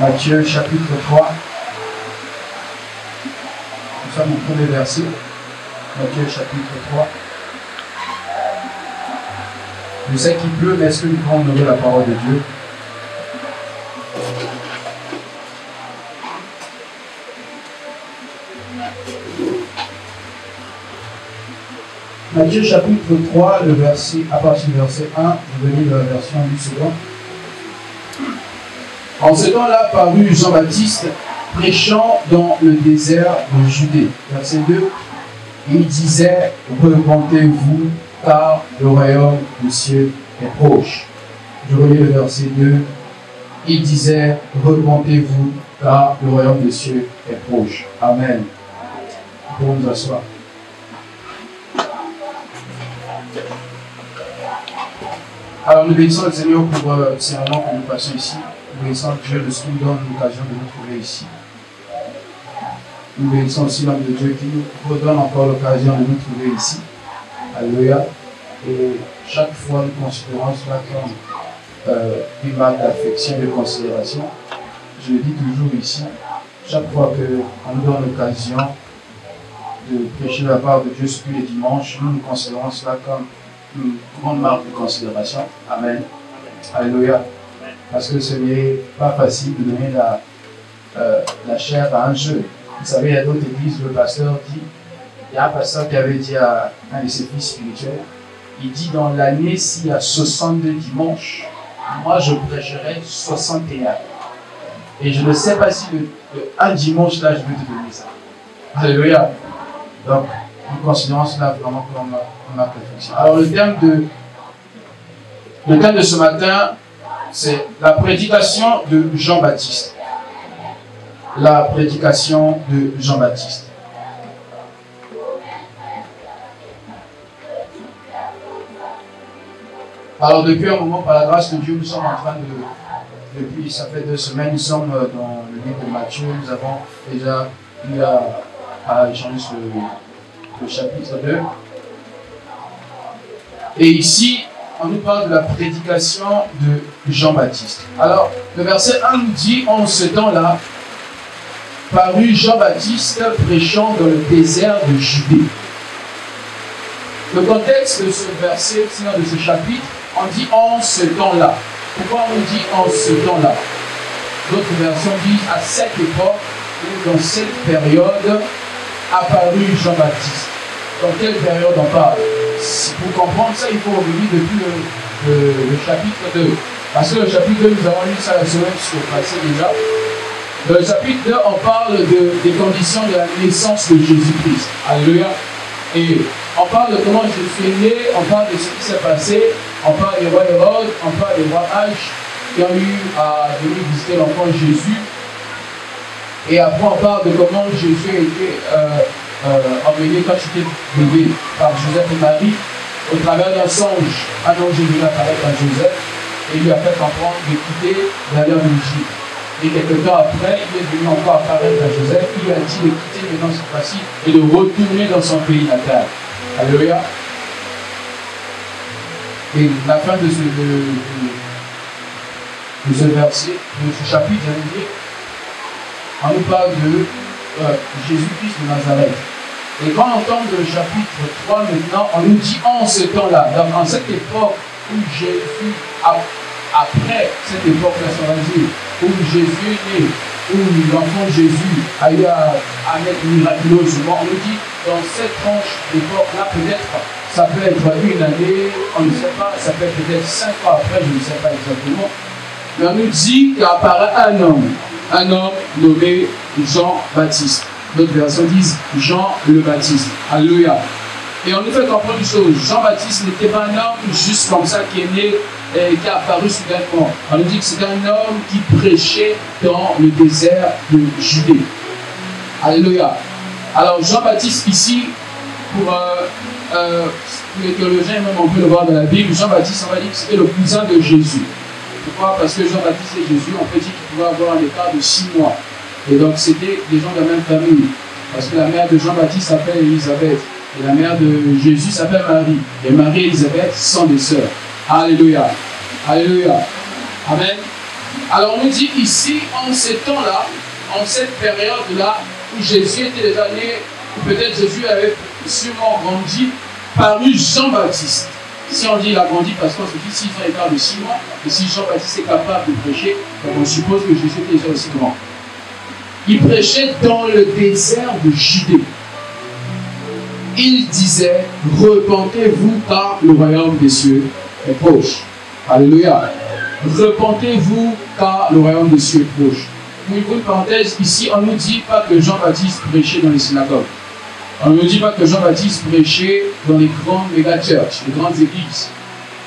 Matthieu chapitre 3. Nous sommes au premier verset. Matthieu chapitre 3. Je sais qu'il pleut, mais est-ce que nous pouvons honorer la parole de Dieu? Matthieu chapitre 3, le verset, à partir du verset 1, je vais lire la version du second. En ce temps-là parut Jean-Baptiste prêchant dans le désert de Judée. Verset 2. Il disait, repentez-vous, car le royaume des cieux est proche. Je relis le verset 2. Il disait, repentez-vous, car le royaume des cieux est proche. Amen. Nous pouvons nous asseoir. Alors nous bénissons le Seigneur pour ces moments que nous passons ici. Nous bénissons Dieu de ce qu'il nous donne l'occasion de nous trouver ici. Nous bénissons aussi l'homme de Dieu qui nous redonne encore l'occasion de nous trouver ici. Alléluia. Et chaque fois nous considérons cela comme une marque d'affection et de considération. Je le dis toujours ici, chaque fois qu'on nous donne l'occasion de prêcher la parole de Dieu sur tous les dimanches, nous considérons cela comme une grande marque de considération. Amen. Alléluia. Parce que ce n'est pas facile de donner la chair à un jeu. Vous savez, il y a d'autres églises, le pasteur dit, il y a un pasteur qui avait dit à un de ses fils spirituels, il dit dans l'année, s'il y a 62 dimanches, moi je prêcherai 61. Et je ne sais pas si un dimanche là, je vais te donner ça. Alléluia. Donc, nous considérons cela vraiment comme ma perfection. Alors, le thème de ce matin, c'est la prédication de Jean-Baptiste. La prédication de Jean-Baptiste. Alors, depuis un moment, par la grâce de Dieu, nous sommes en train depuis, ça fait 2 semaines, nous sommes dans le livre de Matthieu. Nous avons déjà eu à échanger sur le chapitre 2. Et ici, on nous parle de la prédication de Jean-Baptiste. Alors, le verset 1 nous dit, en ce temps-là, parut Jean-Baptiste prêchant dans le désert de Judée. Le contexte de ce verset, sinon de ce chapitre, on dit en ce temps-là. Pourquoi on dit en ce temps-là? D'autres versions disent à cette époque ou dans cette période apparut Jean-Baptiste. Dans quelle période on parle? Pour comprendre ça, il faut revenir depuis le chapitre 2. Parce que le chapitre 2, nous avons lu ça la semaine passée déjà. Dans le chapitre 2, on parle des conditions de la naissance de Jésus-Christ. Alléluia. Et on parle de comment Jésus est né, on parle de ce qui s'est passé, on parle des rois Hérode, on parle des rois H qui ont eu à venir visiter l'enfant Jésus. Et après, on parle de comment Jésus a été emmené quand il était bébé par Joseph et Marie. Au travers d'un songe, un ange est venu apparaître à Joseph et lui a fait comprendre de quitter d'aller en Égypte. Et quelques temps après, il est venu encore apparaître à Joseph. Il lui a dit de quitter maintenant cette fois-ci et de retourner dans son pays natal. Alléluia. Et la fin de ce verset, de ce chapitre, j'allais dire, on nous parle de Jésus-Christ de Nazareth. Et quand on tombe dans le chapitre 3 maintenant, on nous dit en ce temps-là, en cette époque où Jésus, après cette époque-là, ça va dire, où Jésus est né, où l'enfant Jésus a eu à naître miraculeusement, on nous dit, dans cette tranche d'époque-là, peut-être, ça peut être une année, on ne sait pas, ça peut être peut-être 5 ans après, je ne sais pas exactement. Mais on nous dit qu'apparaît un homme nommé Jean-Baptiste. D'autres versions disent Jean le Baptiste. Alléluia. Et on nous fait comprendre une chose. Jean-Baptiste n'était pas un homme juste comme ça qui est né et qui a apparu soudainement. On nous dit que c'est un homme qui prêchait dans le désert de Judée. Alléluia. Alors Jean-Baptiste ici, pour les théologiens, même on peut le voir dans la Bible, Jean-Baptiste, on va dire que c'était le cousin de Jésus. Pourquoi? Parce que Jean-Baptiste et Jésus, on peut dire qu'ils pouvaient avoir un écart de 6 mois. Et donc c'était des gens de la même famille. Parce que la mère de Jean-Baptiste s'appelle Élisabeth. Et la mère de Jésus s'appelle Marie. Et Marie et Élisabeth sont des sœurs. Alléluia. Alléluia. Amen. Alors on nous dit ici, en ces temps-là, en cette période-là, où Jésus était déjà né, ou peut-être Jésus avait sûrement grandi, parut Jean-Baptiste. Si on dit il a grandi parce qu'on se dit 6 ans et quart de 6 mois, et si Jean-Baptiste est capable de prêcher, on suppose que Jésus était déjà aussi grand. Il prêchait dans le désert de Judée. Il disait, repentez-vous car le royaume des cieux est proche. Alléluia. Repentez-vous car le royaume des cieux est proche. Pour une parenthèse, ici on ne nous dit pas que Jean-Baptiste prêchait dans les synagogues. On ne nous dit pas que Jean-Baptiste prêchait dans les grandes méga-churches, les grandes églises.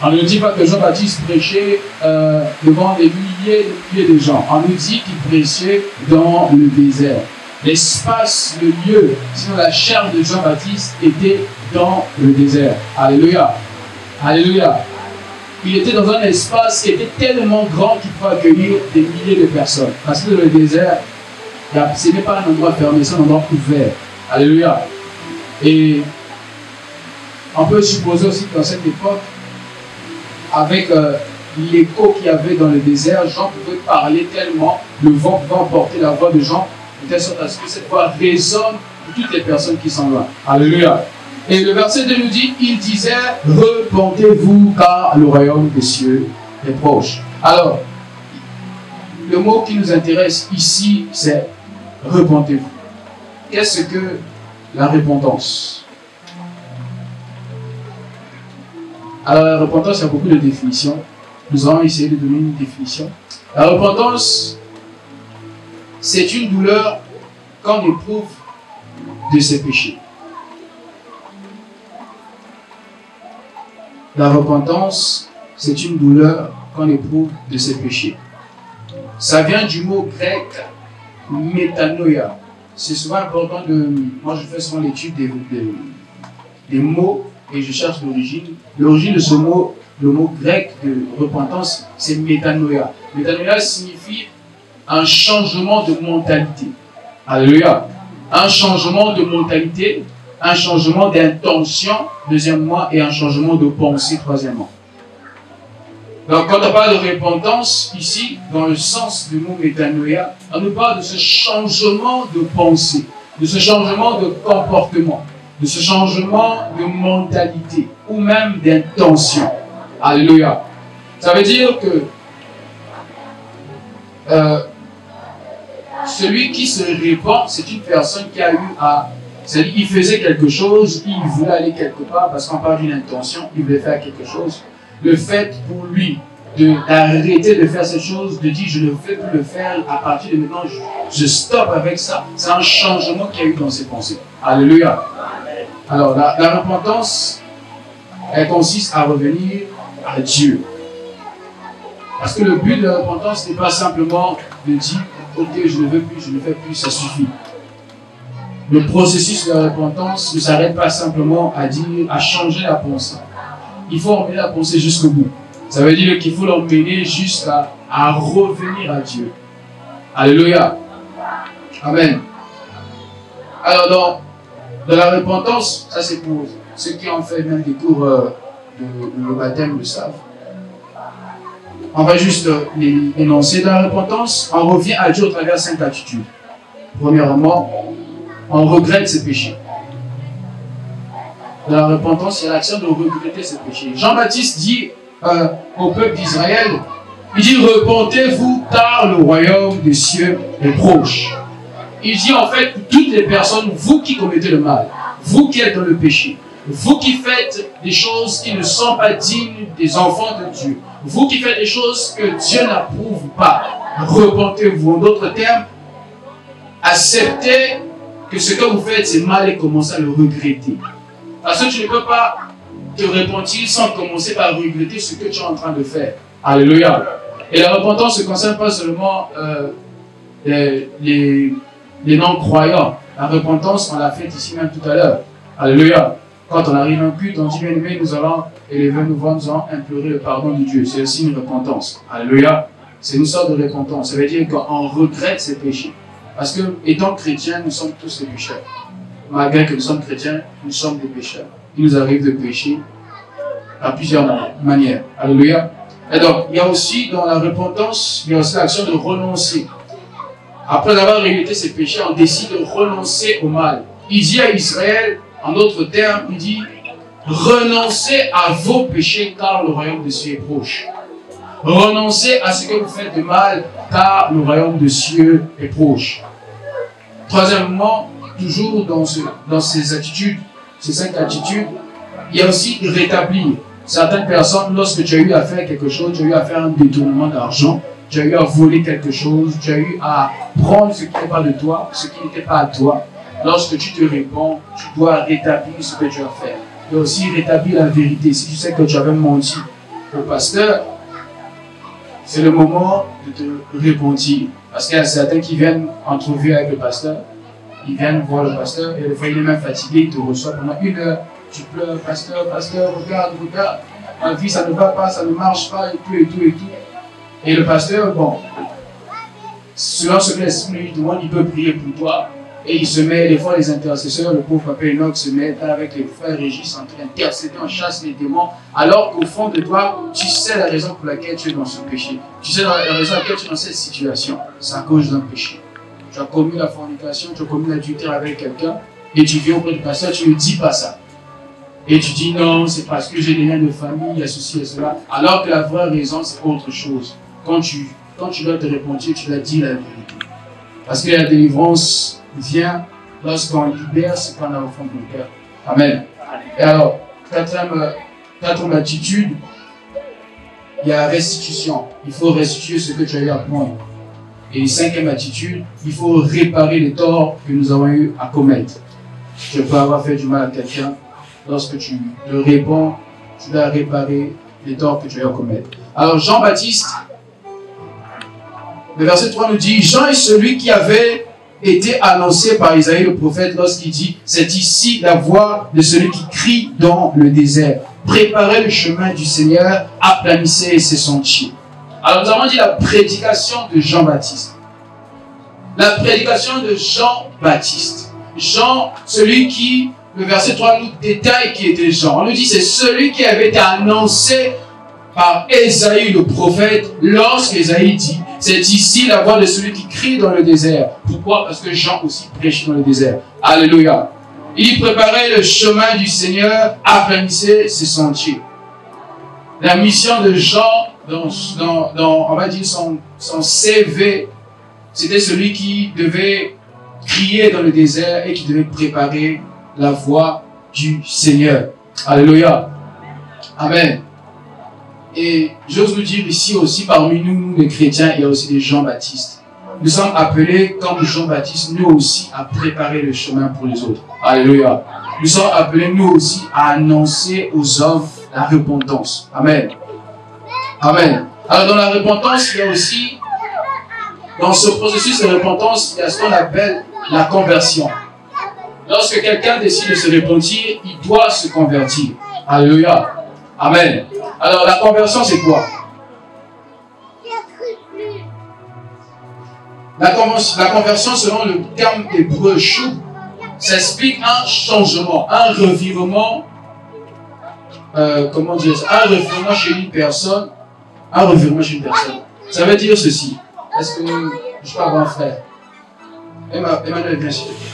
On ne nous dit pas que Jean-Baptiste prêchait devant des milliers de gens. On nous dit qu'il prêchait dans le désert. L'espace, le lieu, sinon la chair de Jean-Baptiste était dans le désert. Alléluia. Alléluia. Il était dans un espace qui était tellement grand qu'il pouvait accueillir des milliers de personnes. Parce que le désert, ce n'est pas un endroit fermé, c'est un endroit ouvert. Alléluia. Et on peut supposer aussi que dans cette époque, avec l'écho qu'il y avait dans le désert, Jean pouvait parler tellement, le vent pouvait emporter la voix de Jean, de telle sorte à ce que cette voix résonne pour toutes les personnes qui sont loin. Alléluia. Et le verset 2 nous dit, il disait, repentez-vous car le royaume des cieux est proche. Alors, le mot qui nous intéresse ici, c'est repentez-vous. Qu'est-ce que la repentance? Alors, la repentance, il y a beaucoup de définitions. Nous allons essayer de donner une définition. La repentance, c'est une douleur qu'on éprouve de ses péchés. La repentance, c'est une douleur qu'on éprouve de ses péchés. Ça vient du mot grec métanoïa. C'est souvent important de... Moi, je fais souvent l'étude des mots et je cherche l'origine. L'origine de ce mot, le mot grec de repentance, c'est métanoïa. Métanoïa signifie un changement de mentalité. Alléluia. Un changement de mentalité, un changement d'intention, deuxièmement, et un changement de pensée, troisièmement. Donc, quand on parle de repentance, ici, dans le sens du mot métanoïa, on nous parle de ce changement de pensée, de ce changement de comportement, de ce changement de mentalité, ou même d'intention. Alléluia. Ça veut dire que celui qui se répand, c'est une personne qui a eu à... C'est-à-dire qu'il faisait quelque chose, il voulait aller quelque part, parce qu'on parle d'une intention, il voulait faire quelque chose. Le fait pour lui d'arrêter de faire cette chose, de dire je ne vais plus le faire, à partir de maintenant, je stoppe avec ça, c'est un changement qu'il y a eu dans ses pensées. Alléluia. Alors, la repentance, elle consiste à revenir à Dieu. Parce que le but de la repentance n'est pas simplement de dire ok, je ne veux plus, je ne fais plus, ça suffit. Le processus de la repentance ne s'arrête pas simplement à dire, à changer la pensée. Il faut emmener la pensée jusqu'au bout. Ça veut dire qu'il faut l'emmener jusqu'à revenir à Dieu. Alléluia. Amen. Alors, dans la repentance, ça c'est pour ceux qui ont fait même des cours de baptême le savent. On va juste énoncer. Dans la repentance, on revient à Dieu au travers de 5 attitudes. Premièrement, on regrette ses péchés. Dans la repentance, il y a l'action de regretter ses péchés. Jean-Baptiste dit au peuple d'Israël, il dit, repentez-vous car le royaume des cieux est proche. Il dit en fait, toutes les personnes, vous qui commettez le mal, vous qui êtes dans le péché, vous qui faites des choses qui ne sont pas dignes des enfants de Dieu, vous qui faites des choses que Dieu n'approuve pas, repentez-vous. En d'autres termes, acceptez que ce que vous faites c'est mal et commencez à le regretter. Parce que tu ne peux pas te repentir sans commencer par regretter ce que tu es en train de faire. Alléluia. Et la repentance ne concerne pas seulement les non-croyants. La repentance, on l'a faite ici même tout à l'heure. Alléluia. Quand on arrive en culte, on dit bien aimé, nous allons élever nos voix, nous allons implorer le pardon de Dieu. C'est aussi une repentance. Alléluia. C'est une sorte de repentance. Ça veut dire qu'on regrette ses péchés. Parce que, étant chrétiens, nous sommes tous des pécheurs. Malgré que nous sommes chrétiens, nous sommes des pécheurs. Il nous arrive de pécher à plusieurs manières. Alléluia. Et donc, il y a aussi dans la repentance, il y a aussi l'action de renoncer. Après avoir réalisé ses péchés, on décide de renoncer au mal. Il dit à Israël, en d'autres termes, il dit, renoncez à vos péchés car le royaume de Dieu est proche. Renoncez à ce que vous faites de mal car le royaume de Dieu est proche. Troisièmement, toujours dans ces attitudes, ces 5 attitudes, il y a aussi rétablir. Certaines personnes, lorsque tu as eu à faire quelque chose, tu as eu à faire un détournement d'argent, tu as eu à voler quelque chose, tu as eu à prendre ce qui n'est pas de toi, ce qui n'était pas à toi. Lorsque tu te réponds, tu dois rétablir ce que tu as fait. Et aussi rétablir la vérité. Si tu sais que tu avais menti au pasteur, c'est le moment de te repentir. Parce qu'il y a certains qui viennent entrevue avec le pasteur, ils viennent voir le pasteur, et des fois il est même fatigué, il te reçoit pendant 1 heure. Tu pleures, pasteur, regarde, ma vie ça ne va pas, ça ne marche pas, et tout. Et le pasteur, bon, selon ce que l'Esprit lui demande, il peut prier pour toi. Et il se met, des fois les intercesseurs, le pauvre papa Enoch se met avec les frères Régis en train d'intercéder, on chasse les démons. Alors qu'au fond de toi, tu sais la raison pour laquelle tu es dans ce péché. Tu sais la raison pour laquelle tu es dans cette situation. C'est à cause d'un péché. Tu as commis la fornication, tu as commis l'adultère avec quelqu'un, et tu viens auprès du pasteur, tu ne dis pas ça. Et tu dis non, c'est parce que j'ai des liens de famille, il y a ceci et cela. Alors que la vraie raison, c'est autre chose. Quand tu dois te répondre, tu dois dire la vérité. Parce que la délivrance vient lorsqu'on libère ce qu'on a au fond de nos cœurs. Amen. Et alors, quatrième attitude, il y a restitution. Il faut restituer ce que tu as eu à prendre. Et 5e attitude, il faut réparer les torts que nous avons eu à commettre. Tu peux avoir fait du mal à quelqu'un. Lorsque tu te réponds, tu dois réparer les torts que tu as eu à commettre. Alors, Jean-Baptiste, le verset 3 nous dit, Jean est celui qui avait été annoncé par Isaïe le prophète lorsqu'il dit, c'est ici la voix de celui qui crie dans le désert. Préparez le chemin du Seigneur, aplanissez ses sentiers. Alors nous avons dit la prédication de Jean-Baptiste. La prédication de Jean-Baptiste. Jean, celui qui, le verset 3 nous détaille qui était Jean. On nous dit c'est celui qui avait été annoncé par Isaïe le prophète lorsqu'Isaïe dit c'est ici la voix de celui qui crie dans le désert. Pourquoi? Parce que Jean aussi prêche dans le désert. Alléluia. Il préparait le chemin du Seigneur, aplanissait ses sentiers. La mission de Jean dans on va dire son CV, c'était celui qui devait crier dans le désert et qui devait préparer la voie du Seigneur. Alléluia. Amen. Et j'ose nous dire ici aussi, parmi nous les chrétiens, il y a aussi des Jean-Baptiste. Nous sommes appelés, comme Jean-Baptiste, nous aussi, à préparer le chemin pour les autres. Alléluia. Nous sommes appelés, nous aussi, à annoncer aux hommes la repentance. Amen. Amen. Alors, dans la repentance, il y a aussi, dans ce processus de repentance, il y a ce qu'on appelle la conversion. Lorsque quelqu'un décide de se repentir, il doit se convertir. Alléluia. Amen. Alors, la conversion, c'est quoi? La conversion, selon le terme hébreu chou, s'explique un changement, un revirement, comment dire ça? Un revirement chez une personne. Un revirement chez une personne. Ça veut dire ceci. Est-ce que je peux avoir un frère? Emmanuel, viens s'il te plaît.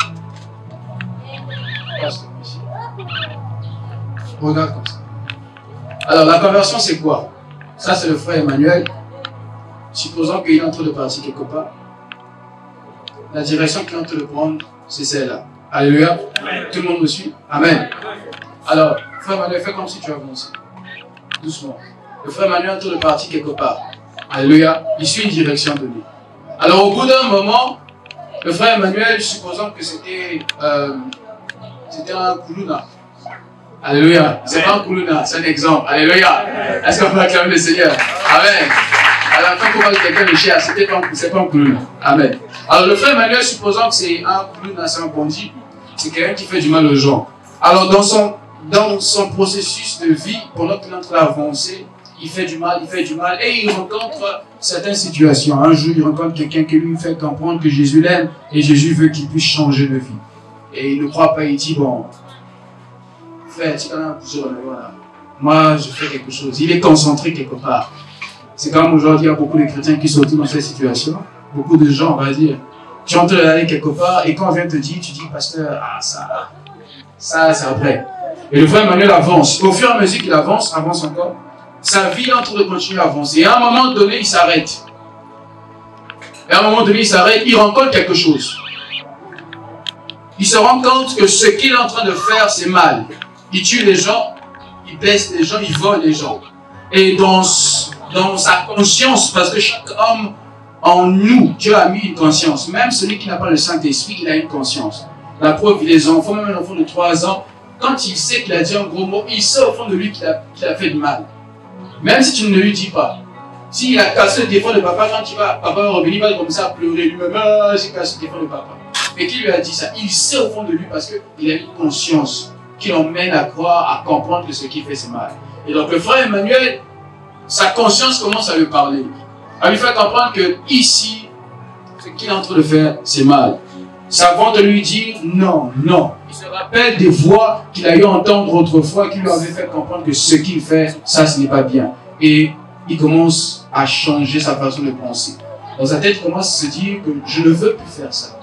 Regarde comme ça. Alors, la conversion, c'est quoi? Ça, c'est le frère Emmanuel. Supposons qu'il est en train de partir quelque part. La direction qu'il est en train de prendre, c'est celle-là. Alléluia. Amen. Tout le monde me suit? Amen. Alors, frère Emmanuel, fais comme si tu avançais. Doucement. Le frère Emmanuel est en train de partir quelque part. Alléluia. Il suit une direction donnée. Alors, au bout d'un moment, le frère Emmanuel, supposons que c'était un Kuluna. Alléluia. C'est pas un Kuluna, c'est un exemple. Alléluia. Est-ce qu'on peut acclamer le Seigneur? Amen. Alors, quand on voit quelqu'un de cher, c'est pas un Kuluna. Amen. Alors, le frère Emmanuel, supposons que c'est un Kuluna, c'est un bandit, c'est quelqu'un qui fait du mal aux gens. Alors, dans son processus de vie, pendant qu'il est en train d'avancer, il fait du mal, et il rencontre certaines situations. Un jour, il rencontre quelqu'un qui lui fait comprendre que Jésus l'aime, et Jésus veut qu'il puisse changer de vie. Et il ne croit pas, il dit, bon, frère, tu as un plusieurs, voilà. Moi, je fais quelque chose. Il est concentré quelque part. C'est comme aujourd'hui, il y a beaucoup de chrétiens qui se retrouvent dans cette situation. Beaucoup de gens, on va dire, tu entres aller quelque part et quand on vient te dire, tu dis, pasteur, ah ça c'est après. Et le frère Emmanuel avance. Au fur et à mesure qu'il avance encore, sa vie est en train de continuer à avancer. Et à un moment donné, il s'arrête. Et à un moment donné, il s'arrête, il rencontre quelque chose. Il se rend compte que ce qu'il est en train de faire, c'est mal. Il tue les gens, il blesse les gens, il vole les gens. Et dans sa conscience, parce que chaque homme en nous, Dieu a mis une conscience. Même celui qui n'a pas le Saint-Esprit, il a une conscience. La preuve, les enfants, même un enfant de 3 ans, quand il sait qu'il a dit un gros mot, il sait au fond de lui qu'il a fait du mal. Même si tu ne lui dis pas. S'il a cassé le téléphone de papa, quand papa va revenir, il va commencer à pleurer lui-même. Ah, j'ai cassé le téléphone de papa. Mais qui lui a dit ça? Il sait au fond de lui parce qu'il a une conscience qui l'emmène à croire, à comprendre que ce qu'il fait, c'est mal. Et donc le frère Emmanuel, sa conscience commence à lui parler. À lui faire comprendre que ici, ce qu'il est en train de faire, c'est mal. Sa voix de lui dire non, non. Il se rappelle des voix qu'il a eu à entendre autrefois qui lui avaient fait comprendre que ce qu'il fait, ça, ce n'est pas bien. Et il commence à changer sa façon de penser. Dans sa tête, il commence à se dire que je ne veux plus faire ça.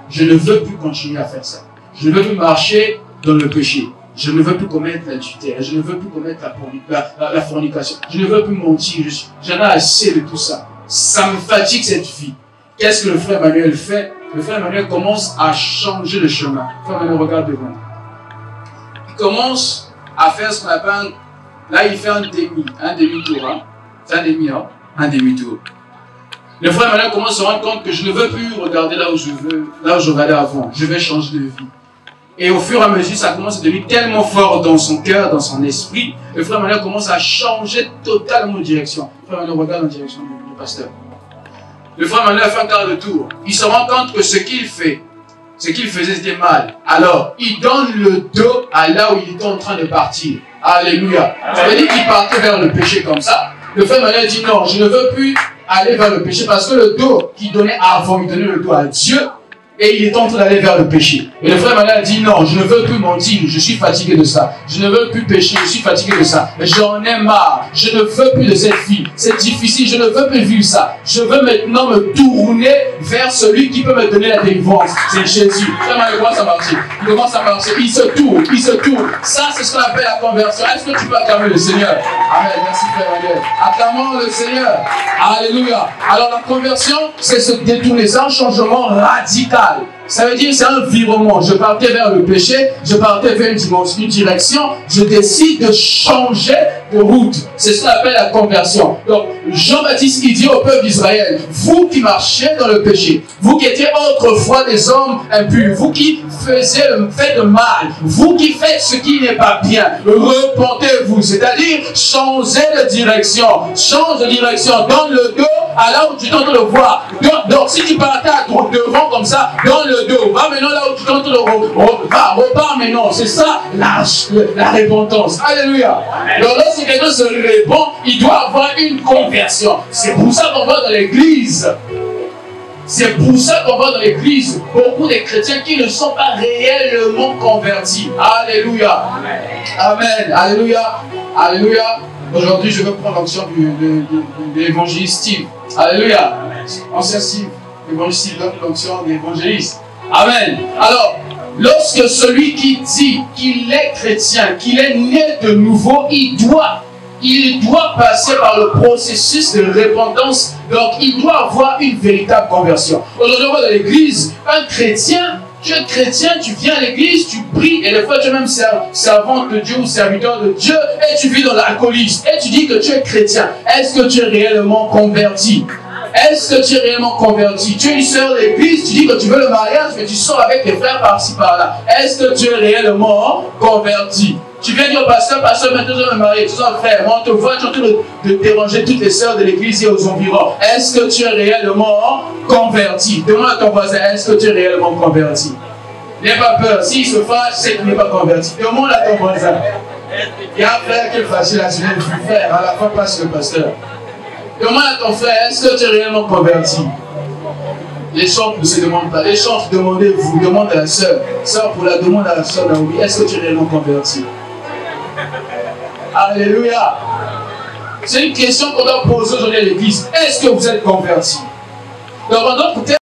Je ne veux plus continuer à faire ça. Je ne veux plus marcher dans le péché. Je ne veux plus commettre l'adultère. Je ne veux plus commettre la fornication. Je ne veux plus mentir. J'en ai assez de tout ça. Ça me fatigue cette vie. Qu'est-ce que le frère Emmanuel fait? Le frère Emmanuel commence à changer le chemin. Le frère Emmanuel regarde devant. Il commence à faire ce qu'on appelle... Là, il fait un demi-tour. Hein? C'est un demi, hein? Un demi-tour. Le frère Emmanuel commence à se rendre compte que je ne veux plus regarder là où je regardais avant. Je vais changer de vie. Et au fur et à mesure, ça commence à devenir tellement fort dans son cœur, dans son esprit. Le frère Emmanuel commence à changer totalement de direction. Le frère Emmanuel regarde en direction du pasteur. Le frère Emmanuel fait un quart de tour. Il se rend compte que ce qu'il fait, ce qu'il faisait, c'était mal. Alors, il donne le dos à là où il était en train de partir. Alléluia. Ça veut dire qu'il partait vers le péché comme ça. Le frère Emmanuel dit non, je ne veux plus aller vers le péché parce que le dos qu'il donnait avant, il donnait le dos à Dieu. Et il est en train d'aller vers le péché. Et le frère Emmanuel dit non, je ne veux plus mentir, je suis fatigué de ça. Je ne veux plus pécher, je suis fatigué de ça. J'en ai marre, je ne veux plus de cette vie. C'est difficile, je ne veux plus vivre ça. Je veux maintenant me tourner vers celui qui peut me donner la délivrance. C'est Jésus. Le frère Emmanuel commence à marcher. Il commence à marcher, il se tourne, il se tourne. Ça, c'est ce qu'on appelle la conversion. Est-ce que tu peux acclamer le Seigneur? Amen, merci frère Emmanuel. Acclamons le Seigneur. Alléluia. Alors la conversion, c'est se détourner, c'est un changement radical. Ça veut dire c'est un virement. Je partais vers le péché, je partais vers une direction, je décide de changer de route. C'est ce qu'on appelle la conversion. Donc Jean-Baptiste il dit au peuple d'Israël, vous qui marchez dans le péché, vous qui étiez autrefois des hommes impurs, vous qui faites le mal, vous qui faites ce qui n'est pas bien, repentez-vous, c'est-à-dire changez de direction, change de direction, donne le dos à là où tu tentes de voir. Donc si tu partais à droite devant comme ça, donne le dos, va maintenant là où tu tentes de repars maintenant. C'est ça la repentance. Alléluia. Donc lorsque quelqu'un se répand, il doit avoir une conversion. C'est pour ça qu'on va dans l'église. C'est pour ça qu'on va dans l'église beaucoup de chrétiens qui ne sont pas réellement convertis. Alléluia. Amen. Alléluia. Alléluia. Aujourd'hui, je vais prendre l'onction de l'évangéliste Steve. Alléluia. Ancien Steve. L'évangéliste Steve donne l'onction de l'évangéliste. Amen. Alors, lorsque celui qui dit qu'il est chrétien, qu'il est né de nouveau, il doit passer par le processus de repentance. Donc, il doit avoir une véritable conversion. Aujourd'hui, on va dans l'église, un chrétien, tu es chrétien, tu viens à l'église, tu pries, et des fois tu es même servant de Dieu ou serviteur de Dieu, et tu vis dans l'alcoolisme, et tu dis que tu es chrétien. Est-ce que tu es réellement converti? Est-ce que tu es réellement converti? Tu es une sœur de l'église, tu dis que tu veux le mariage, mais tu sors avec tes frères par-ci par-là. Est-ce que tu es réellement converti? Tu viens dire au pasteur, maintenant je vais me marier, tous en frère, moi on te voit, tu es en train de déranger toutes les sœurs de l'église et aux environs. Est-ce que tu es réellement converti? Demande à ton voisin, est-ce que tu es réellement converti? N'aie pas peur, s'il se fâche, c'est qu'il n'est pas converti. Demande à ton voisin. Il y a un frère qui est facile à suivre, frère, à la fin passe le pasteur. Demande à ton frère, est-ce que tu es réellement converti? Les chantres ne se demandent pas. Les chantres, demandez-vous, demande à la sœur. Sœur pour la demande à la sœur Naomi, est-ce que tu es réellement converti? Alléluia. C'est une question qu'on doit poser aujourd'hui à l'église. Est-ce que vous êtes converti? Donc, en d'autres termes,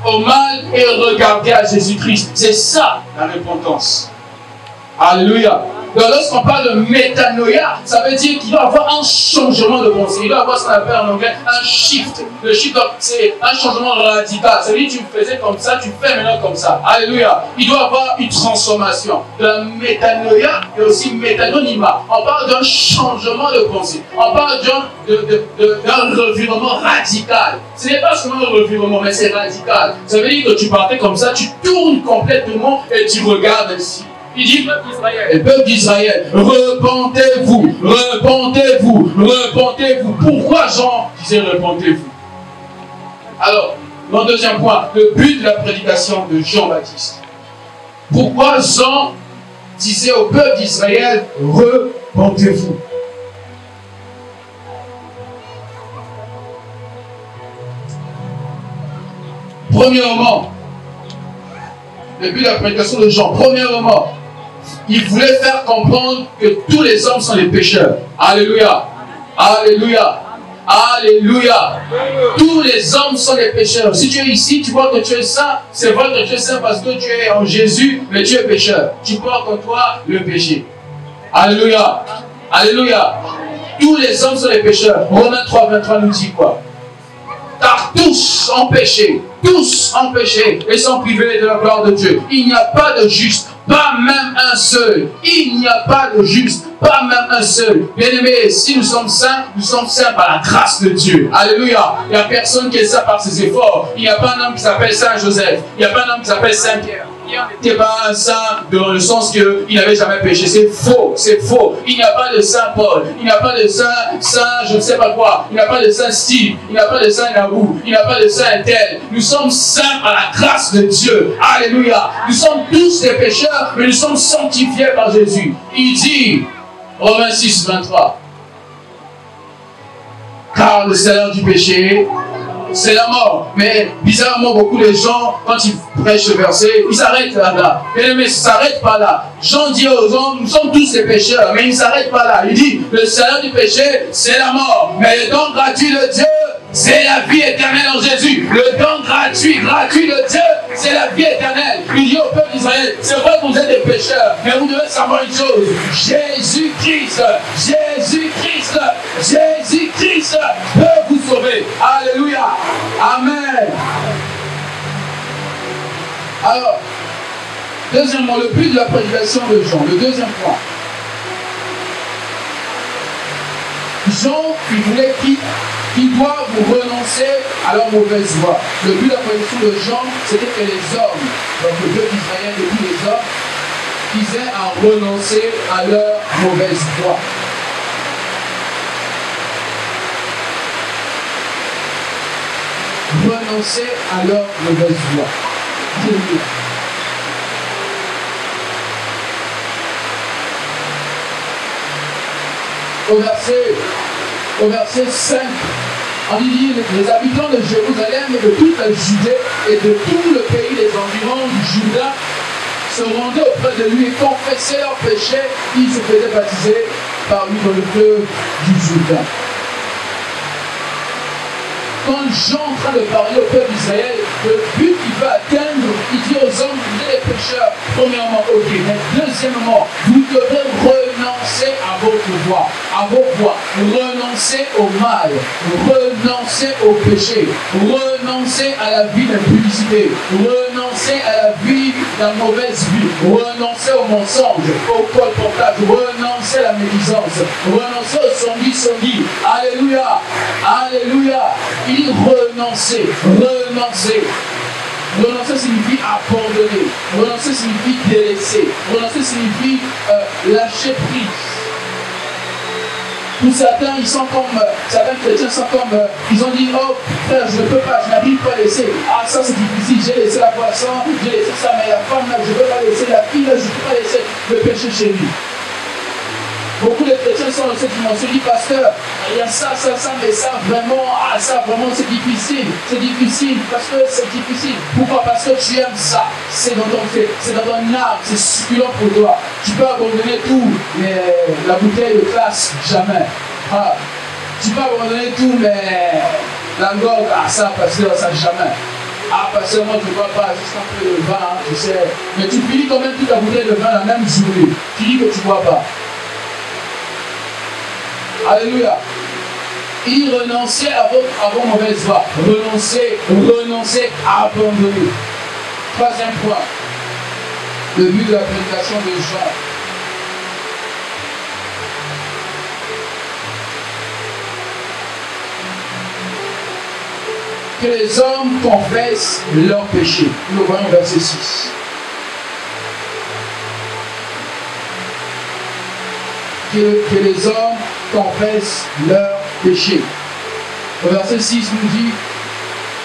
au mal et regarder à Jésus-Christ. C'est ça la repentance. Alléluia. Donc lorsqu'on parle de métanoïa, ça veut dire qu'il doit y avoir un changement de pensée. Il doit y avoir ce qu'on appelle en anglais un shift. Le shift, c'est un changement radical. Ça veut dire que tu faisais comme ça, tu fais maintenant comme ça. Alléluia. Il doit y avoir une transformation. De la métanoïa et aussi métanonyma. On parle d'un changement de pensée. On parle d'un revirement radical. Ce n'est pas seulement un revirement, mais c'est radical. Ça veut dire que tu partais comme ça, tu tournes complètement et tu regardes ici. Il dit, peuple d'Israël, repentez-vous, repentez-vous, repentez-vous. Pourquoi Jean disait repentez-vous? Alors, mon deuxième point, le but de la prédication de Jean-Baptiste. Pourquoi Jean disait au peuple d'Israël, repentez-vous? Premièrement, le but de la prédication de Jean, premièrement, il voulait faire comprendre que tous les hommes sont des pécheurs. Alléluia. Alléluia. Alléluia. Tous les hommes sont des pécheurs. Si tu es ici, tu vois que tu es saint, c'est vrai que tu es saint parce que tu es en Jésus, mais tu es pécheur. Tu portes en toi le péché. Alléluia. Alléluia. Tous les hommes sont des pécheurs. Romains 3, 23 nous dit quoi? Car tous ont péché, et sont privés de la gloire de Dieu. Il n'y a pas de juste, pas même un seul. Il n'y a pas de juste, pas même un seul. Bien-aimés, si nous sommes saints par la grâce de Dieu. Alléluia. Il n'y a personne qui est saint par ses efforts. Il n'y a pas un homme qui s'appelle Saint Joseph. Il n'y a pas un homme qui s'appelle Saint Pierre. Il n'était pas un saint dans le sens qu'il n'avait jamais péché. C'est faux, c'est faux. Il n'y a pas de Saint Paul, il n'y a pas de saint je ne sais pas quoi, il n'y a pas de Saint Steve, il n'y a pas de Saint Nabou, il n'y a pas de Saint tel. Nous sommes saints par la grâce de Dieu. Alléluia. Nous sommes tous des pécheurs, mais nous sommes sanctifiés par Jésus. Il dit, Romains 6, 23, car le salaire du péché, c'est la mort. Mais bizarrement, beaucoup de gens, quand ils prêchent ce verset, ils s'arrêtent là. Mais ils ne s'arrêtent pas là. Jean dit aux hommes, nous sommes tous des pécheurs, mais ils ne s'arrêtent pas là. Il dit, le salaire du péché, c'est la mort. Mais le don gratuit de Dieu, c'est la vie éternelle en Jésus. Le don gratuit de Dieu, c'est la vie éternelle. Il dit au peuple d'Israël, c'est vrai que vous êtes des pécheurs, mais vous devez savoir une chose. Jésus-Christ peut vous sauver. Alléluia. Amen. Alors, deuxièmement, le but de la prédication de Jean, le deuxième point. Jean, il voulait qu'ils doivent renoncer à leur mauvaise voie. Le but de la prédication de Jean, c'était que les hommes, donc le peuple d'Israël et tous les hommes, qu'ils aient à renoncer à leur mauvaise voie. Renoncer à leur mauvaise voie. Alléluia. Au verset 5, on dit les habitants de Jérusalem et de toute la Judée et de tout le pays des environs du Juda se rendaient auprès de lui et confessaient leurs péchés. Ils se faisaient baptiser par lui dans le fleuve du Jourdain. Quand Jean est en train de parler au peuple d'Israël, le but qu'il veut atteindre, il dit aux hommes, vous êtes les pécheurs, premièrement, ok, mais deuxièmement, vous devez renoncer à votre voie, renoncer au mal, renoncer au péché, renoncer à la vie d'impudicité, renoncer à la vie d'un mauvaise vie, renoncer au mensonge, au colportage, renoncer à la médisance, renoncer au songi. Alléluia, alléluia. Il renoncer. Renoncer signifie abandonner. Renoncer signifie délaisser. Renoncer signifie lâcher prise. Pour certains, certains chrétiens sont comme, ils ont dit, oh frère, je ne peux pas, je n'arrive pas à laisser. Ah, ça c'est difficile, j'ai laissé la boisson, j'ai laissé ça, mais la femme là, je ne peux pas laisser, la fille là, je ne peux pas laisser le péché chez lui. Beaucoup de chrétiens sont dans cette dimension, disent, pasteur, il y a ça, mais ça vraiment, c'est difficile, parce que c'est difficile. Pourquoi? Parce que tu aimes ça, c'est dans ton âme, c'est succulent pour toi. Tu peux abandonner tout, mais la bouteille de classe, jamais. Ah, Tu peux abandonner tout, mais la gorge, ah ça, pasteur, ça jamais. Ah, pasteur, moi je ne bois pas, juste un peu de vin, tu sais. Mais tu finis quand même toute ta bouteille de vin la même journée. Tu dis que tu ne bois pas. Alléluia. Il renonçait à vos mauvaises voies. Renoncer, abandonner. Troisième point. Le but de la prédication de Jean. Que les hommes confessent leurs péchés. Nous le voyons au verset 6. Que les hommes confessent leurs péchés. Le verset 6 nous dit,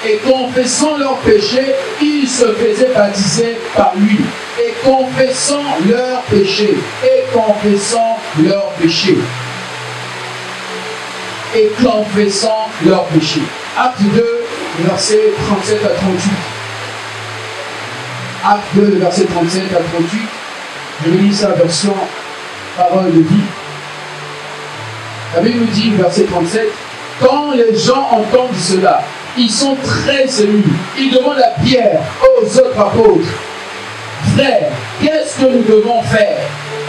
et confessant leurs péchés, ils se faisaient baptiser par lui. Et confessant leurs péchés. Et confessant leurs péchés. Et confessant leurs péchés. Acte 2, versets 37 à 38. Acte 2, versets 37 à 38. Je vais lire sa version parole de vie. La Bible nous dit, verset 37, quand les gens entendent cela, ils sont très émus. Ils demandent à Pierre, aux autres apôtres, frères, qu'est-ce que nous devons faire?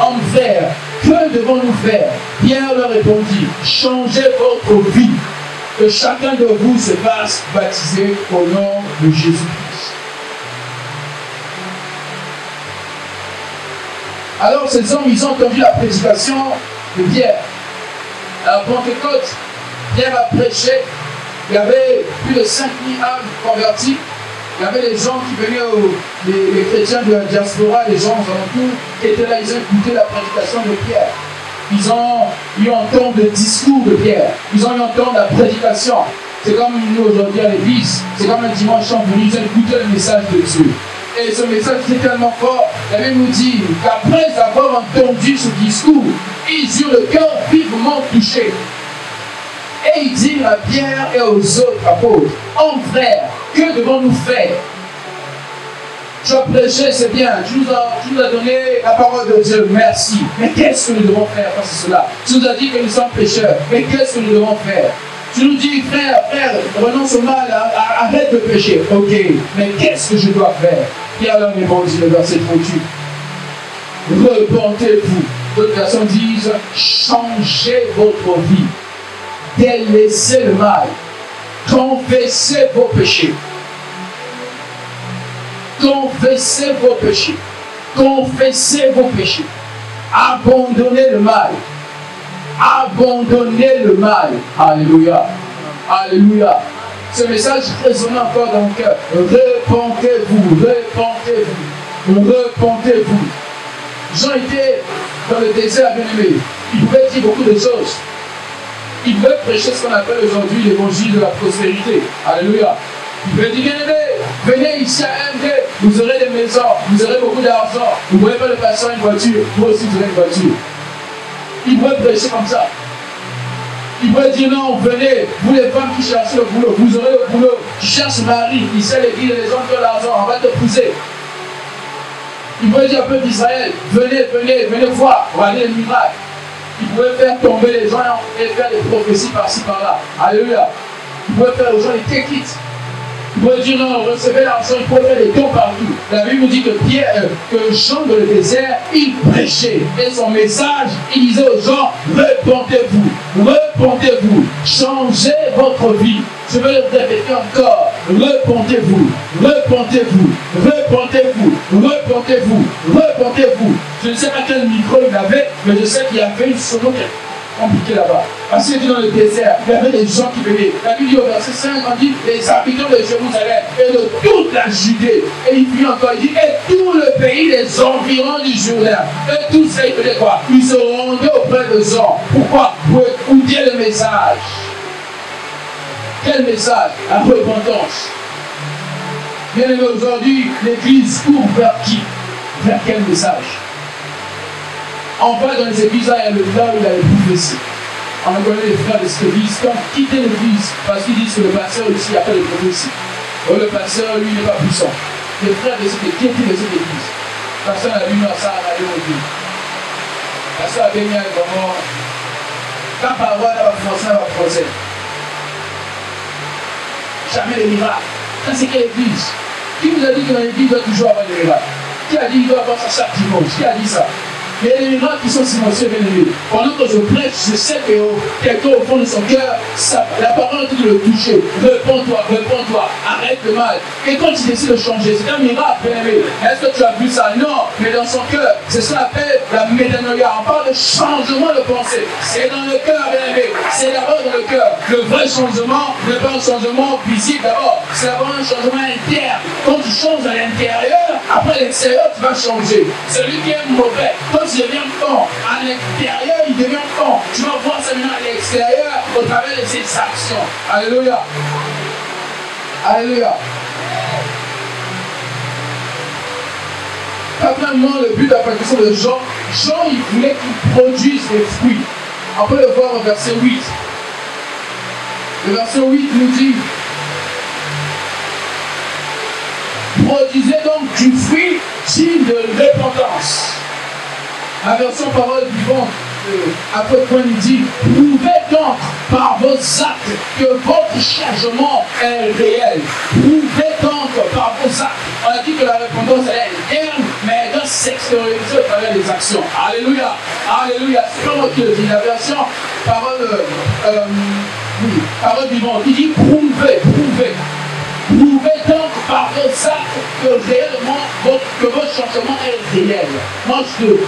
Hommes frères, que devons-nous faire? Pierre leur répondit, changez votre vie. Que chacun de vous se fasse baptiser au nom de Jésus-Christ. Alors ces hommes, ils ont entendu la prédication de Pierre. À la Pentecôte, Pierre a prêché. Il y avait plus de 5000 âmes converties. Il y avait des gens qui venaient, les chrétiens de la diaspora, les gens aux alentours, qui étaient là, ils ont écouté la prédication de Pierre. Ils ont eu entendre le discours de Pierre. Ils ont eu entendre la prédication. C'est comme nous aujourd'hui à l'église. C'est comme un dimanche en venu, ils ont écouté le message de Dieu. Et ce message était tellement fort, la Bible nous dit qu'après avoir entendu ce discours, ils eurent le cœur vivement touché. Et ils dirent à Pierre et aux autres apôtres, hommes frères, que devons-nous faire? Tu as prêché, c'est bien, tu nous as donné la parole de Dieu, merci. Mais qu'est-ce que nous devons faire face à cela? Tu nous as dit que nous sommes pécheurs, mais qu'est-ce que nous devons faire? Tu nous dis, frère, renonce au mal, arrête de pécher. Ok, mais qu'est-ce que je dois faire? Pierre leur répondit, le verset 38. Repentez-vous. D'autres versions disent, changez votre vie. Délaissez le mal. Confessez vos péchés. Confessez vos péchés. Confessez vos péchés. Abandonnez le mal. Abandonnez le mal. Alléluia. Alléluia. Ce message résonne encore dans mon cœur. Repentez-vous. Repentez-vous. Repentez-vous. Jean était dans le désert, bien-aimé. Il pouvait dire beaucoup de choses. Il pouvait prêcher ce qu'on appelle aujourd'hui l'évangile de la prospérité. Alléluia. Il pouvait dire, bien-aimé, venez ici à MD, vous aurez des maisons, vous aurez beaucoup d'argent, vous ne pouvez pas le passer une voiture, vous aussi vous aurez une voiture. Il pouvait prêcher comme ça. Il pouvait dire, non, venez, vous les femmes qui cherchez le boulot, vous aurez le boulot. Tu cherches mari, il sait l'église, les hommes qui ont l'argent, on va te pousser. Il pouvait dire au peuple d'Israël, venez voir, regardez les miracles. Il pouvait faire tomber les gens et faire des prophéties par-ci par-là. Alléluia. Il pouvait faire aux gens les kékites. Il pouvait dire non, recevez l'argent, il pouvait faire des dons partout. La Bible nous dit que Jean dans le désert, il prêchait. Et son message, il disait aux gens, repentez-vous, repentez-vous, changez votre vie. Je vais le répéter encore, repentez-vous, repentez-vous, repentez-vous, repentez-vous, repentez-vous. Je ne sais pas quel micro il avait, mais je sais qu'il y avait une sono compliquée là-bas. Parce qu'il était dans le désert, il y avait des gens qui venaient. La Bible dit au verset 5, on dit, les habitants de Jérusalem et de toute la Judée. Et il dit encore, il dit, et tout le pays des environs du Jourdain. Et tout ça, ils faisaient quoi? Ils se rendaient auprès de Jean. Pourquoi? Pour écouter le message. Quel message? La repentance. Bien aimé, aujourd'hui, l'Église court vers qui? Vers quel message? On va dans les églises, là, il y a le frère, il y a les prophéties. On a connu les frères de cette église qui ont quitté l'église parce qu'ils disent que le pasteur ici a fait des prophéties. Le pasteur, lui, n'est pas puissant. Les frères de cette église, qui étaient de cette église? Le pasteur a vu à ça, à la Le pasteur a béni avec vraiment. la parole va français. Jamais les miracles. Ça, c'est quelle église? Qui vous a dit que dans l'église doit toujours avoir des miracles? Qui a dit qu'il doit avoir ça chaque dimanche? Qui a dit ça? Il y a des miracles qui sont silencieux, bien aimés. Pendant que je prêche, je sais que quelqu'un au fond de son cœur, la parole est de le toucher. Réponds-toi, arrête le mal. Et quand il décide de changer, c'est un miracle, bien aimé. Est-ce que tu as vu ça? Non, mais dans son cœur, c'est ce qu'on appelle la métanoïa. On parle de changement de pensée. C'est dans le cœur, bien aimé. C'est d'abord dans le cœur. Le vrai changement n'est pas un changement visible d'abord. C'est d'abord un changement interne. Quand tu changes à l'intérieur, après l'extérieur, tu vas changer. Celui qui est mauvais, quand il devient bon, à l'intérieur, il devient bon. Tu vas voir ça maintenant à l'extérieur au travers de ses actions. Alléluia. Alléluia. Premièrement, le but de la prédication de Jean, il voulait qu'il produise des fruits. On peut le voir au verset 8. Le verset 8 nous dit: produisez donc du fruit digne de repentance. La version parole vivante, après quoi il dit: prouvez donc par vos actes que votre changement est réel. Prouvez donc par vos actes. On a dit que la repentance est interne, mais elle doit s'extérioriser au travers des actions. Alléluia. Alléluia. C'est pas moi qui le dis. La version parole vivante, il dit prouvez. Prouvez donc par vos actes que réellement votre changement est réel. Moi,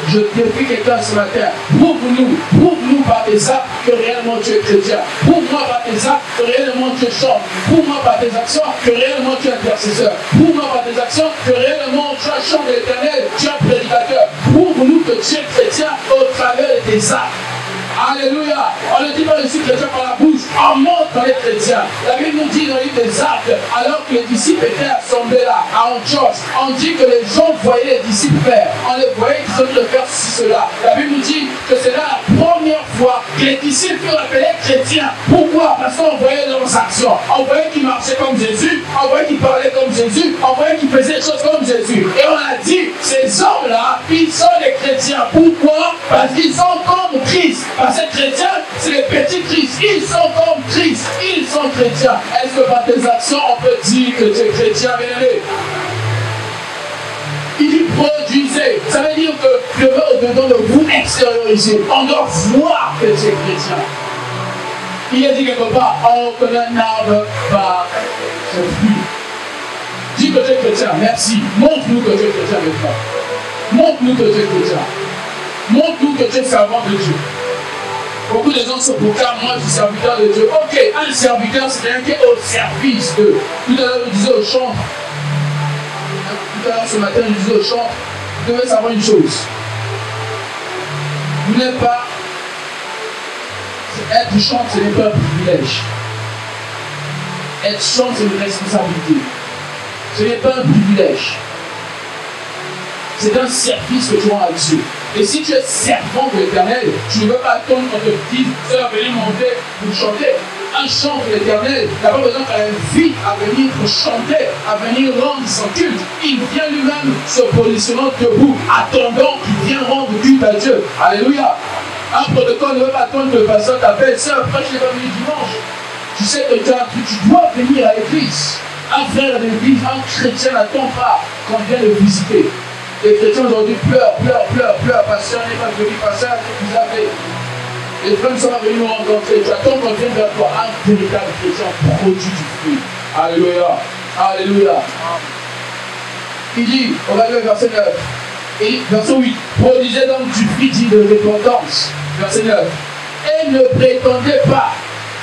je défie quelqu'un ce matin. Prouve-nous par tes actes que réellement tu es chrétien. Prouve-moi par tes actes que réellement tu chantes. Prouve-moi par tes actions que réellement tu es intercesseur. Prouve-moi par tes actions que réellement tu as chanté l'éternel, tu es prédicateur. Prouve-nous que tu es chrétien au travers de tes actes. Alléluia. On ne dit pas je suis chrétien par la bouche, on montre dans les chrétiens. La Bible nous dit dans le livre des Actes, alors que les disciples étaient assemblés là, à Antioche, on dit que les gens voyaient les disciples faire. On les voyait qu'ils ont de faire ceci, cela. La Bible nous dit que c'est là la première fois que les disciples furent appelés chrétiens. Pourquoi? Parce qu'on voyait leurs actions. On voyait qu'ils marchaient comme Jésus, on voyait qu'ils parlaient comme Jésus, on voyait qu'ils faisaient des choses comme Jésus. Et on a dit, ces hommes-là, ils sont des chrétiens. Pourquoi? Parce qu'ils sont comme Christ. Parce que chrétiens, c'est les petits Christ. Ils sont comme Christ. Ils sont chrétiens. Est-ce que par tes actions, on peut dire que tu es chrétien, bien-aimé? Il dit produisez. Ça veut dire que le veut au-dedans de vous extérioriser. On doit voir que tu es chrétien. Il a dit quelque part, on connaît un arbre par ses fruits. Dis que tu es chrétien. Merci. Montre-nous que tu es chrétien avec toi. Montre-nous que tu es chrétien. Montre-nous que tu es servant de Dieu. Beaucoup de gens se proclament, moi je suis serviteur de Dieu. Ok, un serviteur c'est quelqu'un qui est au service de. Tout à l'heure je disais au chant, tout à l'heure ce matin je disais au chant, vous devez savoir une chose. Vous n'êtes pas, être chant ce n'est pas un privilège. Être chant c'est une responsabilité. Ce n'est pas un privilège. C'est un service que tu rends à Dieu. Et si tu es servant de l'Éternel, tu ne veux pas attendre qu'on te dise, sœur, venez monter pour chanter. Un chant de l'Éternel, il n'a pas besoin qu'on l'invite à venir chanter, à venir rendre son culte. Il vient lui-même se positionnant debout, attendant qu'il vienne rendre culte à Dieu. Alléluia. Un protocole ne veut pas attendre que le pasteur t'appelle, sœur, pourquoi je n'ai pas venu dimanche? Tu sais que tu dois venir à l'église. Un frère de l'église, un chrétien n'attend pas qu'on vienne le visiter. Les chrétiens aujourd'hui pleurent, pasteur n'est pas venu, pasteur, vous avez. Les frères ne sont pas venus nous rencontrer. Tu attends qu'on vienne vers toi. Un véritable chrétien produit du fruit. Alléluia. Alléluia. Il dit, on va lire le verset 9. Et verset 8, produisez donc du fruit dit de repentance. Verset 9. Et ne prétendez pas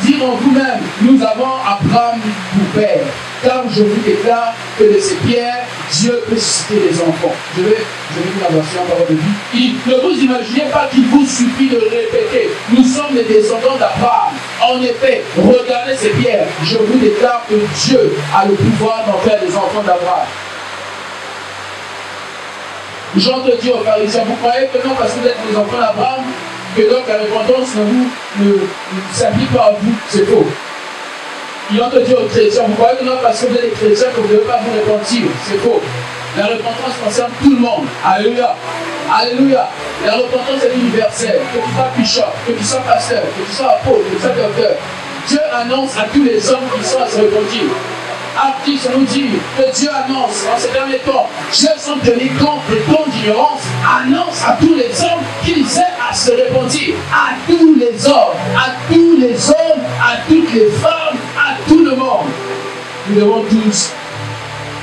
dire en vous-même, nous avons Abraham pour père. Car je vous déclare que de ces pierres, Dieu peut susciter des enfants. Je vais lire la version en parole de vie. Il dit, ne vous imaginez pas qu'il vous suffit de répéter. Nous sommes les descendants d'Abraham. En effet, regardez ces pierres. Je vous déclare que Dieu a le pouvoir d'en faire des enfants d'Abraham. Jean te dit aux pharisiens, vous croyez que non, parce que vous êtes les enfants d'Abraham, que donc la repentance ne s'applique pas à vous? C'est faux. Ils ont te dit aux chrétiens, vous croyez que non, parce que vous êtes des chrétiens, que vous ne devez pas vous repentir? C'est faux. La repentance concerne tout le monde. Alléluia. Alléluia. La repentance est universelle. Que tu sois bishop, que tu sois pasteur, que tu sois apôtre, que tu sois docteur. Dieu annonce à tous les hommes qui sont à se repentir. Acte 10, on nous dit que Dieu annonce en ces derniers temps, Dieu sans tenir compte des temps d'ignorance, annonce à tous les hommes qu'ils aient à se repentir. À tous les hommes, à tous les hommes, à toutes les femmes, à tout le monde. Nous devons tous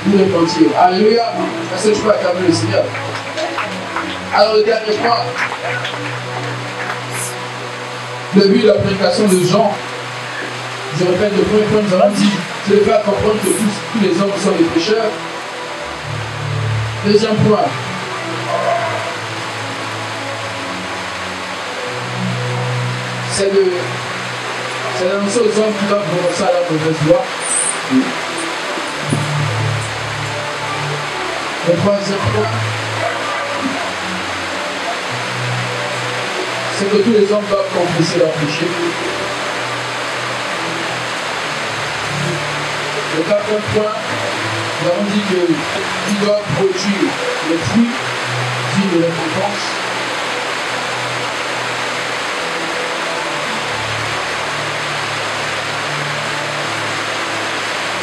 nous repentir. Alléluia. Est-ce que tu peux acclamer le Seigneur? Alors le dernier point, le but de la prédication de Jean, je répète, le premier point nous avons dit, c'est de faire comprendre que tous les hommes sont des pécheurs. Deuxième point, c'est d'annoncer aux hommes qui doivent renoncer à la mauvaise voie. Le troisième point, c'est que tous les hommes doivent confesser leurs péchés. Le quatrième point, nous avons dit qu'ils doivent produire les fruits dignes de repentance.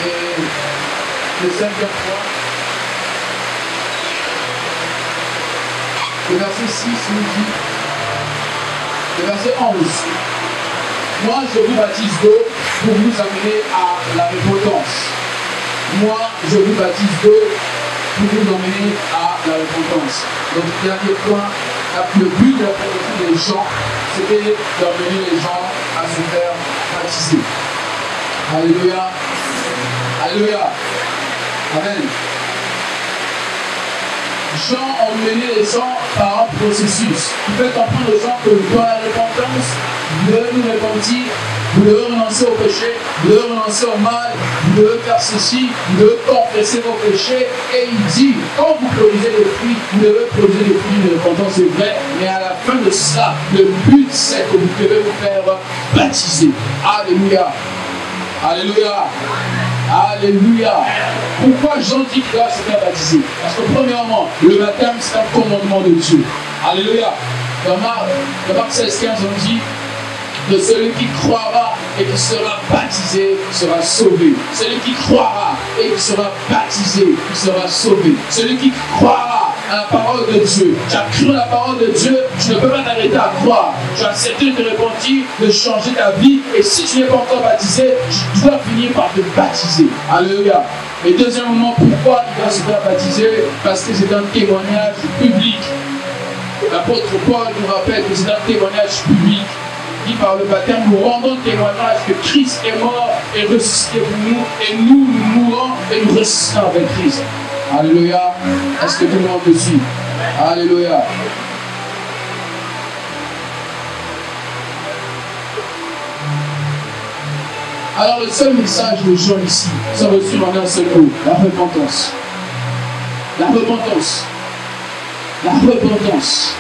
Et le cinquième point, le verset 6 nous dit, le verset 11, moi je vous baptise d'eau pour vous amener à la repentance. Moi je vous baptise d'eau pour vous emmener à la repentance. Donc le dernier point, le but de la prédication des gens, c'était d'emmener les gens à se faire baptiser. Alléluia. Alléluia. Amen. Jean a emmené les gens par un processus qui fait comprendre aux gens que dans la repentance, vous devez nous repentir, vous devez renoncer au péché, vous devez renoncer au mal, vous devez faire ceci, vous devez confesser vos péchés. Et il dit, quand vous produisez des fruits, vous devez produire des fruits de repentance, c'est vrai, mais à la fin de cela, le but c'est que vous devez vous faire baptiser. Alléluia. Alléluia. Alléluia. Pourquoi Jean dit qu'il doit se faire baptiser? Parce que premièrement, le baptême c'est un commandement de Dieu. Alléluia. Dans Marc 16, 15, on dit que celui qui croira et qui sera baptisé sera sauvé. Celui qui croira et qui sera baptisé sera sauvé. Celui qui croira à la parole de Dieu. Tu as cru à la parole de Dieu, tu ne peux pas t'arrêter à croire. Tu as accepté de te repentir, de changer ta vie. Et si tu n'es pas encore baptisé, tu dois finir par te baptiser. Alléluia. Et deuxièmement, pourquoi il doit se faire baptiser? Parce que c'est un témoignage public. L'apôtre Paul nous rappelle que c'est un témoignage public. Dit par le baptême, nous rendons témoignage que Christ est mort et ressuscité pour nous, et nous mourons et nous ressuscitons avec Christ. Alléluia. Est-ce que tout le monde le suit? Alléluia. Alors le seul message de Jean ici, ça reçu en un seul mot, la repentance. La repentance. La repentance.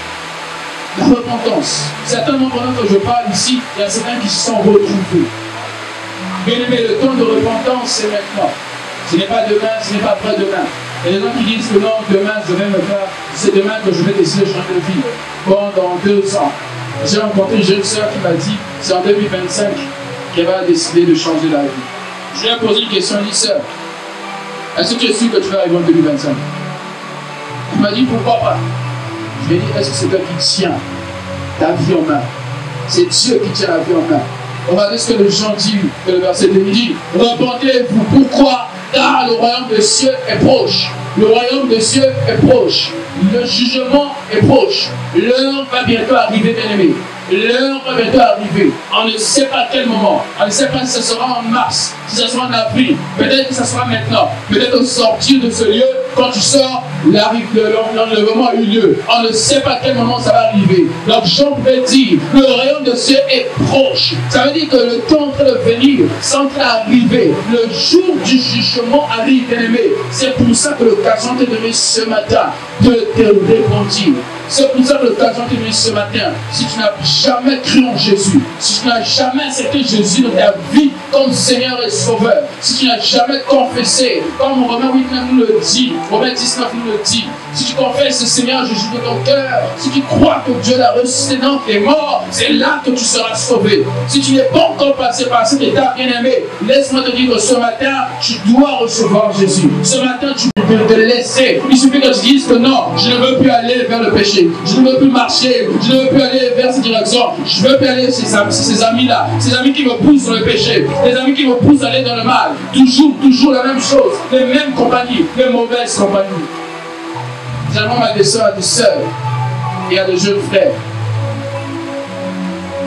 La repentance. Certainement pendant que je parle ici, il y a certains qui se sont retrouvés. Bien aimé, le temps de repentance, c'est maintenant. Ce n'est pas demain, ce n'est pas après-demain. Il y a des gens qui disent que non, demain je vais me faire, c'est demain que je vais décider de changer de vie. Bon, dans 2 ans. J'ai rencontré une jeune soeur qui m'a dit, c'est en 2025 qu'elle va décider de changer la vie. Je lui ai posé une question, elle dit, sœur, est-ce que tu es sûr que tu vas arriver en 2025? Elle m'a dit, pourquoi pas? Je lui ai dit, est-ce que c'est toi qui tiens ta vie en main? C'est Dieu qui tient la vie en main. Regardez ce que le Jean dit, que le verset 2 dit, repentez-vous. Pourquoi? Car le royaume des cieux est proche. Le royaume des cieux est proche. Le jugement est proche. L'heure va bientôt arriver, bien-aimés. L'heure va bientôt arriver. On ne sait pas à quel moment. On ne sait pas si ce sera en mars, si ce sera en avril. Peut-être que ce sera maintenant. Peut-être au sortir de ce lieu, quand tu sors, l'enlèvement a eu lieu. On ne sait pas à quel moment ça va arriver. Donc Jean peut dire, le royaume de Dieu est proche. Ça veut dire que le temps est en train de venir, c'est en train d'arriver. Le jour du jugement arrive, bien-aimé. C'est pour ça que l'occasion t'est donnée ce matin de te repentir. C'est pour ça que l'occasion te dit ce matin, si tu n'as jamais cru en Jésus, si tu n'as jamais accepté Jésus dans ta vie comme Seigneur et Sauveur, si tu n'as jamais confessé, comme Romains 8 nous le dit, Romains 19 nous le dit, si tu confesses le Seigneur Jésus de ton cœur, si tu crois que Dieu l'a ressuscité dans tes morts, c'est là que tu seras sauvé. Si tu n'es pas encore passé par cet état bien-aimé, laisse-moi te dire que ce matin, tu dois recevoir Jésus. Ce matin, tu peux te laisser. Il suffit que tu dises que non, je ne veux plus aller vers le péché. Je ne veux plus marcher. Je ne veux plus aller vers cette direction. Je ne veux plus aller chez ces amis-là. Ces amis qui me poussent dans le péché. Les amis qui me poussent à aller dans le mal. Toujours la même chose. Les mêmes compagnies. Les mauvaises compagnies. J'aimerais à des soeurs, à des sœurs et à des jeunes frères.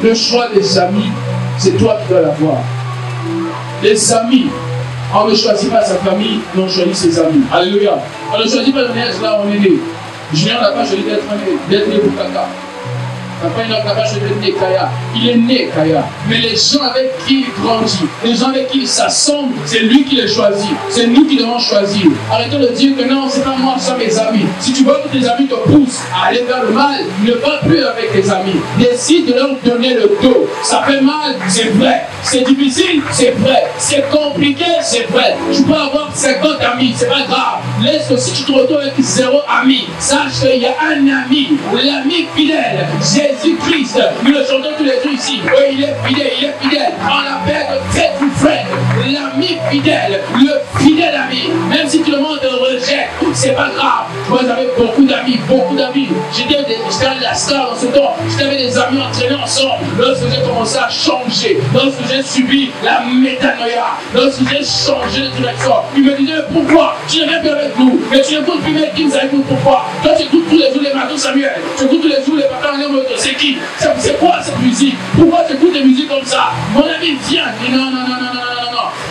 Le choix des amis, c'est toi qui dois l'avoir. Les amis, on ne choisit pas sa famille, mais on choisit ses amis. Alléluia. On ne choisit pas le liège là où on est né. Junior n'a pas choisi d'être né pour caca. Papa, il n'a pas choisi d'être né Kaya. Il est né Kaya. Mais les gens avec qui il grandit, les gens avec qui il s'assemble, c'est lui qui les choisit. C'est nous qui devons choisir. Arrêtons de dire que non, c'est pas moi, c'est mes amis. Si tu vois que tes amis te poussent à aller vers le mal, ne va plus avec tes amis. Décide de leur donner le dos. Ça fait mal, c'est vrai. C'est difficile, c'est vrai. C'est compliqué, c'est vrai. Tu peux avoir 50 amis, c'est pas grave. Laisse que si tu te retrouves avec 0 ami, sache qu'il y a un ami, l'ami fidèle, Jésus-Christ. Nous le chantons tous les jours ici. Oui, il est fidèle, il est fidèle. On l'appelle le faithful friend, l'ami fidèle, le fidèle ami. Même si tout le monde te rejette, c'est pas grave. Moi, j'avais beaucoup d'amis, beaucoup d'amis. J'étais la star dans ce temps. J'avais des amis entraînés ensemble. Lorsque j'ai commencé à changer, lorsque j'ai subi la métanoïa, lorsque j'ai changé de direction, ils me disaient pourquoi tu ne viens plus avec nous, mais tu n'écoutes plus mes Kings avec nous, pourquoi? Toi tu écoutes tous les jours les Matou Samuel, tu écoutes tous les jours les Papa Moto, c'est qui? C'est quoi cette musique? Pourquoi tu écoutes des musiques comme ça? Mon ami vient, dit non.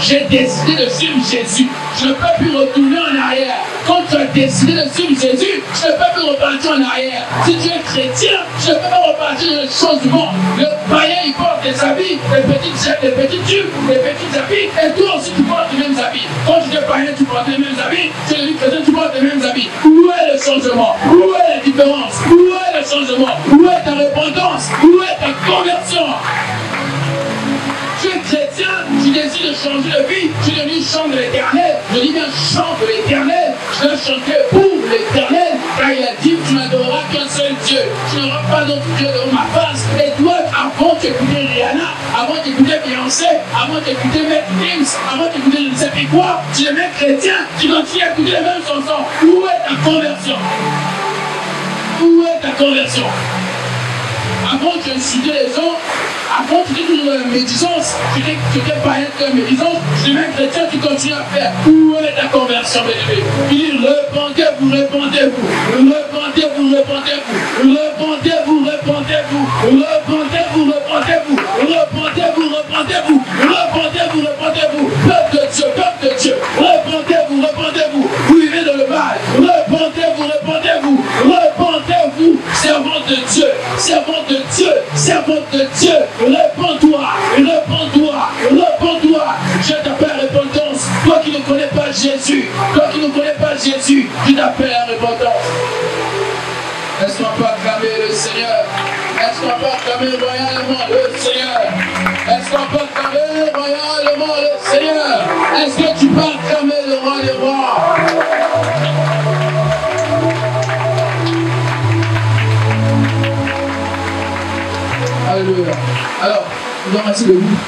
J'ai décidé de suivre Jésus. Je ne peux plus retourner en arrière. Quand tu as décidé de suivre Jésus, je ne peux plus repartir en arrière. Si tu es chrétien, je ne peux pas repartir dans les choses du monde. Le païen, il porte des habits, des petits tubes, des petits habits, et toi aussi tu portes les mêmes habits. Quand tu es païen, tu portes les mêmes habits. Tu es chrétien, tu portes les mêmes habits. Où est le changement? Où est la différence? Où est le changement? Où est ta repentance? Où est ta conversion? Tu es chrétien, tu décides de changer de vie, tu es devenu chant de l'éternel. Je dis bien chant de l'éternel. Je dois chanter pour l'éternel, car il a dit tu n'adoreras qu'un seul Dieu. Tu n'auras pas d'autre Dieu devant ma face. Et toi, avant tu écoutais Rihanna, avant tu écoutais Beyoncé, avant tu écoutais Matt James, avant tu écoutais je ne sais plus quoi, tu es même chrétien, tu continues à écouter les mêmes chansons. Où est ta conversion? Où est ta conversion? Avant tu insultais les gens, avant tu étais toujours dans la médisance, tu étais païen de la médisance, tu es même chrétien, tu continues à faire. Où est ta conversion, bien-aimé? Il dit repentez-vous, repentez-vous, repentez-vous, repentez-vous, repentez-vous, repentez-vous, repentez-vous, repentez-vous, repentez-vous, repentez-vous, repentez-vous, repentez-vous, peuple de Dieu, repentez-vous, repentez-vous, vous vivez dans le mal, repentez-vous, repentez-vous, repentez-vous, servante de Dieu, servante de Dieu, servante de Dieu, répands-toi, répands-toi, répands-toi. Je t'appelle à repentance. Toi qui ne connais pas Jésus, toi qui ne connais pas Jésus, je t'appelle à repentance. Est-ce qu'on peut acclamer le Seigneur? Est-ce qu'on peut acclamer royalement le Seigneur? Est-ce qu'on peut acclamer royalement le Seigneur? Est-ce que tu peux acclamer le roi des rois? Alléluia. Alors, nous allons rester debout.